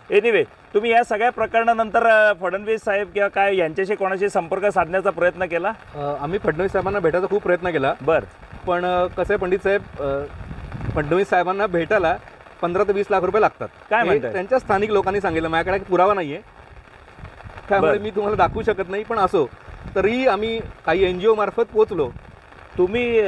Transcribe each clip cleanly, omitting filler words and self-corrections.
Anyway तुम्ही या सगळ्या प्रकरणानंतर फडणवीस साहेब किंवा काय यांच्याशी कोणाशी संपर्क साधण्याचा प्रयत्न केला? आम्ही फडणवीस साहेबांना भेटायचा खूप प्रयत्न केला. बर, पण कसं आहे पंडित साहेब, फडणवीस साहेबांना भेटायला 15 ते 20 लाख रुपये लागतात. काय हे म्हणताय? त्यांच्या स्थानिक लोकांनी सांगितलं. माझ्याकडे पुरावा नाहीये, त्यामुळे मी तुम्हाला दाखवू शकत नाही. पण असो तरी आम्ही काही NGO मार्फत पोहोचलो. तुम्ही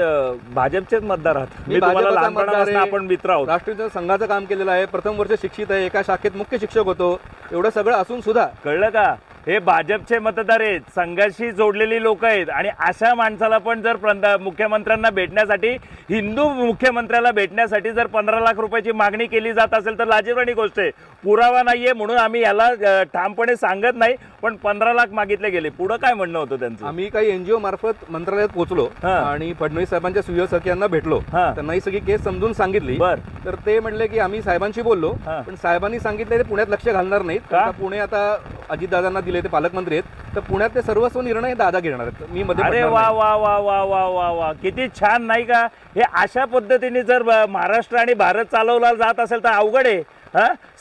भाजपचेच मतदार आहात. मी भाजपचा लहानपणापासून आपण मित्र आहोत. राष्ट्रीय संघाचं काम केलेलं आहे. प्रथम वर्ष शिक्षित आहे. एका शाखेत मुख्य शिक्षक होतो. एवढं सगळं असून सुद्धा कळलं का? हे भाजपचे मतदार आहेत, संघाशी जोडलेली लोक आहेत. आणि अशा माणसाला पण जर मुख्यमंत्र्यांना भेटण्यासाठी, हिंदू मुख्यमंत्र्याला भेटण्यासाठी जर 15 लाख रुपयाची मागणी केली जात असेल तर लाजिरवाणी गोष्ट आहे. पुरावा नाहीये म्हणून आम्ही याला ठामपणे सांगत नाही, पण 15 लाख मागितले गेले. पुढे काय म्हणणं होतं त्यांचं? आम्ही काही NGO मार्फत मंत्रालयात पोहोचलो आणि फडणवीस साहेबांच्या सुयोसख्यांना भेटलो. त्यांना ही सगळी केस समजून सांगितली. तर ते म्हणले की आम्ही साहेबांशी बोललो, पण साहेबांनी सांगितले ते पुण्यात लक्ष घालणार नाहीत. पुणे आता अजितदादांना दिले, ते पालकमंत्री आहेत, तर पुण्यात ते सर्वस्व निर्णय दादा घेणार आहेत. मी मध्ये. अरे वा वा वा वा वा वा वा, किती छान नाही का? हे अशा पद्धतीने जर महाराष्ट्र आणि भारत चालवला जात असेल तर अवघड आहे.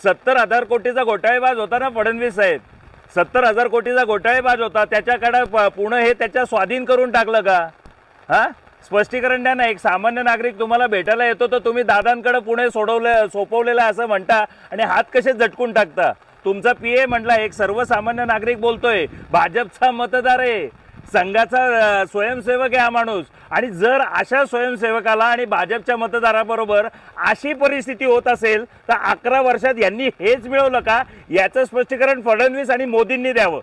70,000 कोटीचा घोटाळेबाज होता ना फडणवीस साहेब. 70,000 कोटीचा घोटाळेबाज होता. त्याच्याकडे पुणे हे त्याच्या स्वाधीन करून टाकलं का? स्पष्टीकरण द्या ना. एक सामान्य नागरिक तुम्हाला भेटायला येतो तर तुम्ही दादांकडे पुणे सोपवलेलं असं म्हणता आणि हात कसे झटकून टाकता? तुमचा PA म्हटला, एक सर्वसामान्य नागरिक बोलतोय, भाजपचा मतदार आहे, संघाचा स्वयंसेवक आहे हा माणूस. आणि जर अशा स्वयंसेवकाला आणि भाजपच्या मतदाराबरोबर अशी परिस्थिती होत असेल तर 11 वर्षात यांनी हेच मिळवलं का? याचं स्पष्टीकरण फडणवीस आणि मोदींनी द्यावं.